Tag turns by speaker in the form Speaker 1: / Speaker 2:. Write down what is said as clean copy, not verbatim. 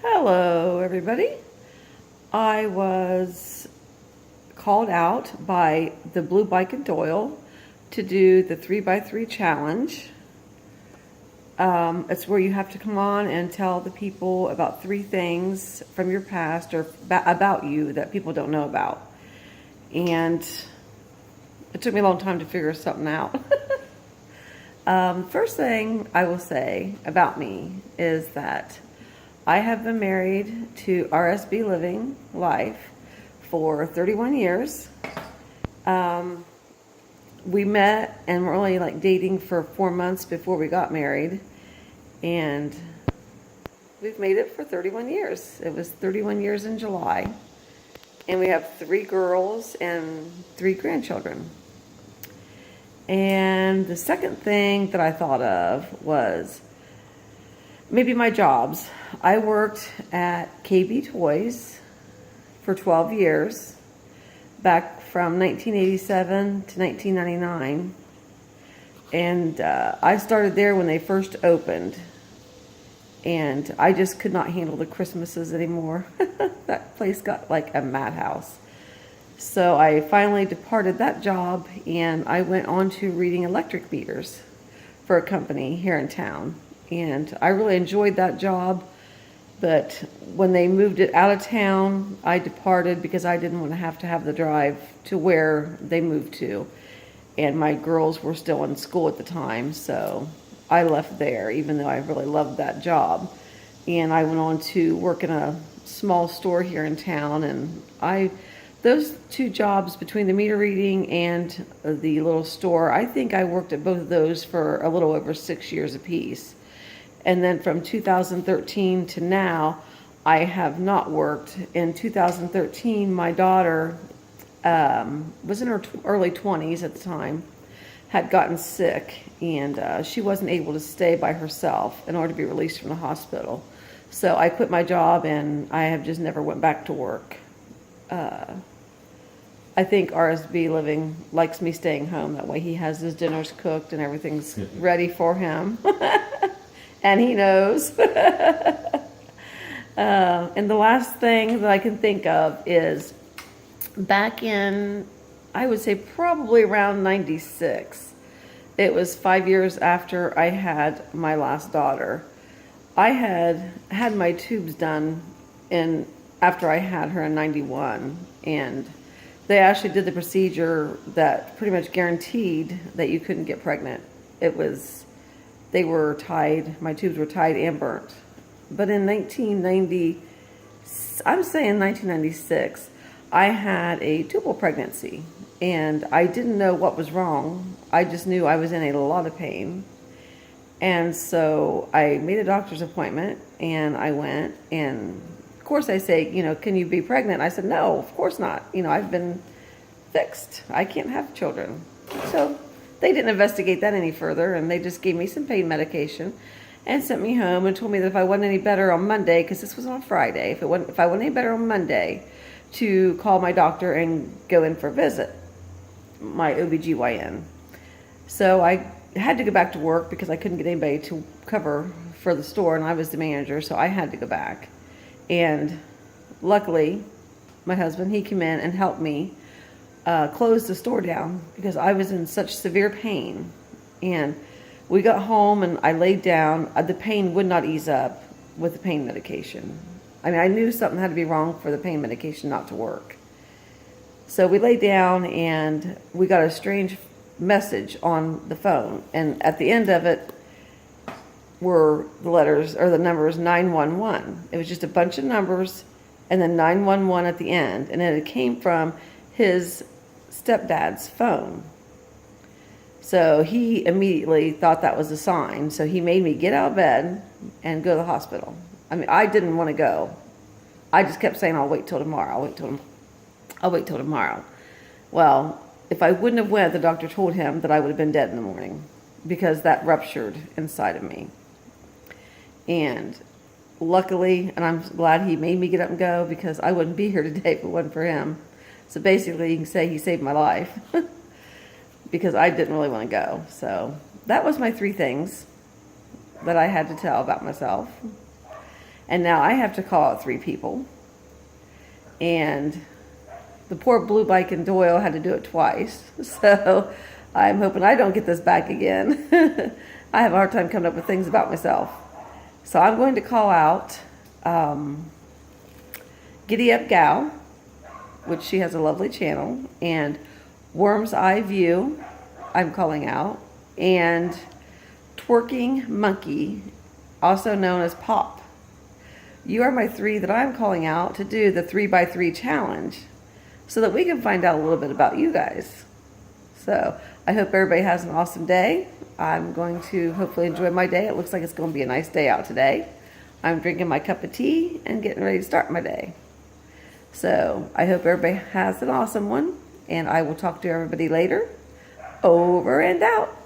Speaker 1: Hello, everybody. I was called out by the Blue Bike and Doyle to do the 3x3 challenge. It's where you have to come on and tell the people about 3 things from your past or about you that people don't know about. And it took me a long time to figure something out. First thing I will say about me is that I have been married to RSB Living Life for 31 years. We met and were only dating for 4 months before we got married. And we've made it for 31 years. It was 31 years in July. And we have 3 girls and 3 grandchildren. And the second thing that I thought of was maybe my jobs. I worked at KB Toys for 12 years, back from 1987 to 1999. And I started there when they first opened. And I just could not handle the Christmases anymore. That place got like a madhouse. So I finally departed that job and I went on to reading electric meters for a company here in town. And I really enjoyed that job, but when they moved it out of town, I departed because I didn't want to have the drive to where they moved to. And my girls were still in school at the time, so I left there, even though I really loved that job. And I went on to work in a small store here in town, and those 2 jobs between the meter reading and the little store, I think I worked at both of those for a little over 6 years apiece. And then from 2013 to now, I have not worked. In 2013, my daughter was in her early 20s at the time, had gotten sick, and she wasn't able to stay by herself in order to be released from the hospital. So I quit my job, and I have just never went back to work. I think RSB Living likes me staying home. That way he has his dinners cooked and everything's ready for him. And he knows. And the last thing that I can think of is back in, I would say probably around 96. It was 5 years after I had my last daughter. I had my tubes done after I had her in 91, and they actually did the procedure that pretty much guaranteed that you couldn't get pregnant. They were tied, my tubes were tied and burnt. But in 1996, I had a tubal pregnancy, and I didn't know what was wrong. I just knew I was in a lot of pain. And so I made a doctor's appointment, and I went, and of course they say, can you be pregnant? I said, no, of course not. I've been fixed. I can't have children. So they didn't investigate that any further, and they just gave me some pain medication and sent me home and told me that if I wasn't any better on Monday, because this was on Friday, if I wasn't any better on Monday, to call my doctor and go in for a visit, my OBGYN. So I had to go back to work because I couldn't get anybody to cover for the store, and I was the manager, so I had to go back. And luckily, my husband, he came in and helped me close the store down because I was in such severe pain. And we got home and I laid down. The pain would not ease up with the pain medication. I mean, I knew something had to be wrong for the pain medication not to work. So we laid down and we got a strange message on the phone. And at the end of it were the letters or the numbers 911. It was just a bunch of numbers and then 911 at the end. And it came from his stepdad's phone. So he immediately thought that was a sign. So he made me get out of bed and go to the hospital. I mean, I didn't want to go. I just kept saying, I'll wait till tomorrow. I'll wait till tomorrow. Well, if I wouldn't have went, the doctor told him that I would have been dead in the morning because that ruptured inside of me. And luckily, and I'm glad he made me get up and go because I wouldn't be here today if it wasn't for him. So basically, you can say he saved my life because I didn't really want to go. So that was my 3 things that I had to tell about myself. And now I have to call out 3 people. And the poor Blue Bike and Doyle had to do it twice. So I'm hoping I don't get this back again. I have a hard time coming up with things about myself. So I'm going to call out Giddy Up Gal, which she has a lovely channel, and Worm's Eye View, I'm calling out, and Twerking Monkey, also known as Pop. You are my 3 that I'm calling out to do the 3x3 challenge so that we can find out a little bit about you guys. So I hope everybody has an awesome day. I'm going to hopefully enjoy my day. It looks like it's going to be a nice day out today. I'm drinking my cup of tea and getting ready to start my day. So I hope everybody has an awesome one, and I will talk to everybody later. Over and out.